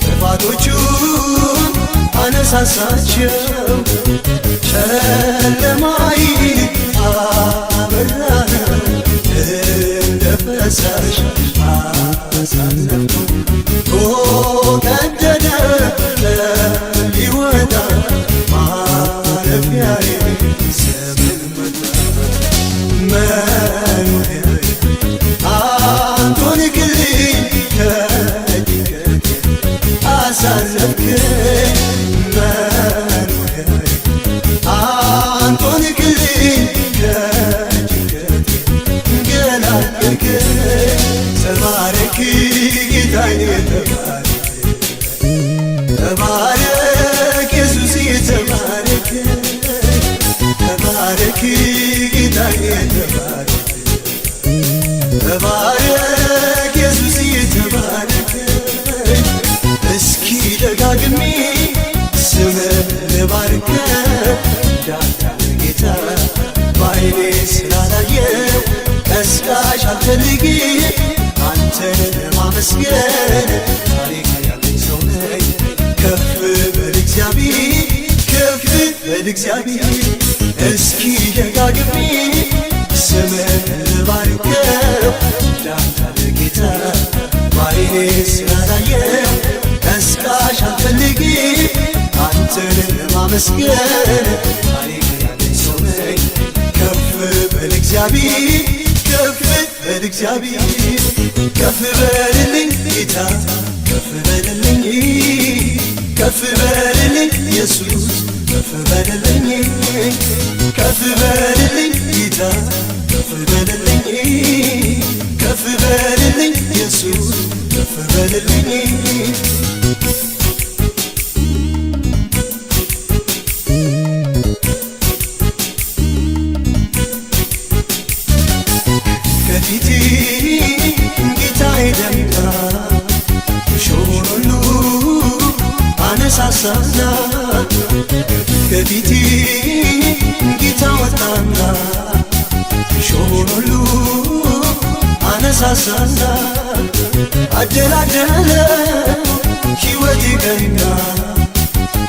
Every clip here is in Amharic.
ጥፋቶቹን አነሳሳቸው ጨለማይ አበራህ እንደ ፈሳሽ አሳለፍኩ ቀደደ ሊወጣ ማረፊያዬ ዘመን መጣ መኖሪያዬ አንተን ግልኝ ከጭንቀቴ አሳለፍከኝ መኖሪያዬ አንተን ግልኝ ከጭንቀቴ ገላገልከኝ ተባረክ ጌታዬ ተባረክ ኢየሱስዬ ተባረክ ተባረክ ጌታዬ ተባረክ ኢየሱስዬ ተባረክ እስኪ ደጋግሜ ስምህን ልባርከው እንዳንተ ጌታ በዓይኔ ስላላየው ቀስቃሽ አልፈልግም አንተን ለማመስገን ታሪክ ያለኝ ሰው ነኝ ከፍ በል እግዚአብሔር ከፍ በል እግዚአብሔር እስኪ ደጋግሜ ስምህን ልባርከው እንዳንተ ጌታ በዓይኔ ስላላየው ቀስቃሽ አልፈልግም አንተን ለማመስገን ታሪክ ያለኝ ሰው ነኝ ከፍ በል እግዚአብሔር ከፍ በል እግዚአብሔር ከፍ በልልኝ ጌታ ከፍ በልልኝ ከፍ በልልኝ ኢየሱስ ከፍ በልልኝ ከፍ በልልኝ ጌታ ከፍ በልልኝ ከፍ በልልኝ ኢየሱስ ከፍ በልልኝ ከፊቴ ጌታዬ ደምቃ እሾህን ሁሉ አነሳሳና ከፊቴ ጌታ ወጣና እሾህን ሁሉ አነሳሳና አደላደለ ሕይወቴ ቀና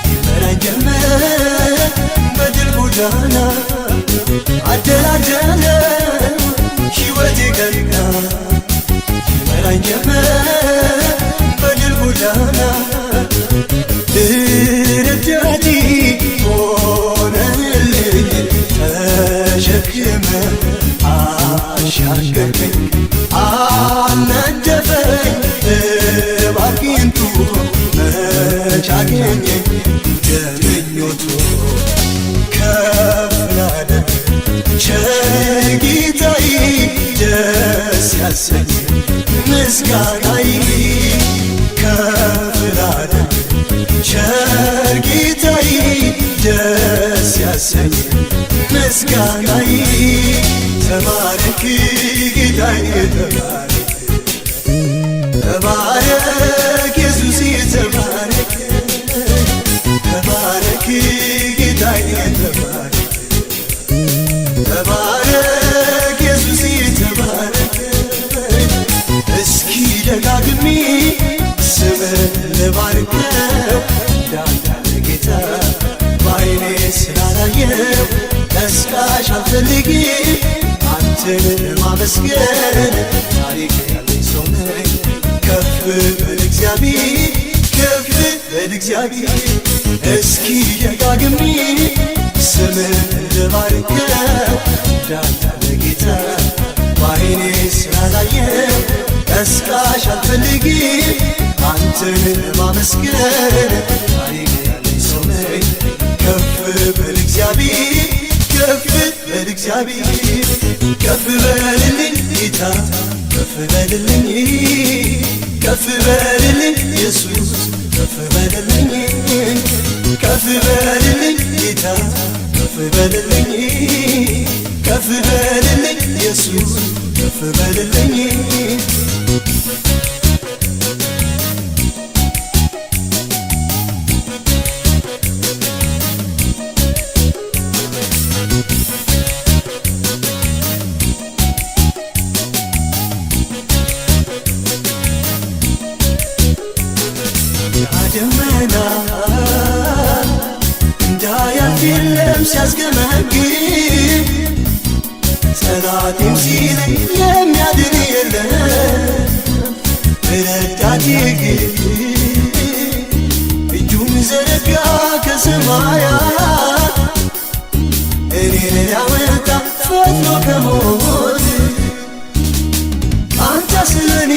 ይመራኝ ጀመረ በድል ጎዳና አደላደለ ሕይወቴ ቀና ይመራኝ ጀመረ በድል ጎዳና ረዳቴ ሆነልኝ ተሸክመ አሻገርከኝ አልነደፈኝ እባብ ጊንጡ መች አገኘኝ እንደምኞቱ ከፍ ላደርግ ቸር ጌታዬ ደስ ያሰኝ ምስጋናዬ ከፍ ላደርግ ቸር ጌታዬ ደስ ያሰኝ ምስጋናዬ ተባረክ ጌታዬ ተባረክ ተባረክ ኢየሱስዬ ተባረክ ተባረክ ጌታዬ ተባረክ ተባረክ ኢየሱስዬ ተባረክ እስኪ ደጋግሜ ስምህን ልባርከው እንዳንተ ጌታ በዓይኔ ስላላየው ቀስቃሽ አልፈልግም አንተን ለማመስገን ታሪክ ያለኝ ሰው ነኝ ከፍ በል እግዚአብሔር ከፍ በል እግዚአብሔር እስኪ ደጋግሜ ስምህን ልባርከው እንዳንተ ጌታ በዓይኔ ስላላየው ቀስቃሽ አልፈልግም አንተን ለማመስገን ታሪክ ያለኝ ሰው ነኝ ከፍ በል እግዚአብሔር ከፍ በል እግዚአብሔር ከፍ በልልኝ ጌታ ከፍ በልልኝ ከፍ በልልኝ ኢየሱስ ከፍ በልልኝ ከፍ በልልኝ ጌታ ከፍ በልልኝ ከፍ በልልኝ ኢየሱስ ከፍ በልልኝ ሲያስገመግም ጠላቴም ሲለኝ የሚያድን የለም ረዳቴ ግን እጁን ዘረጋ ከሰማያት እኔን ሊያወጣ ፈጥኖ ከሞት አንተ ስለኔ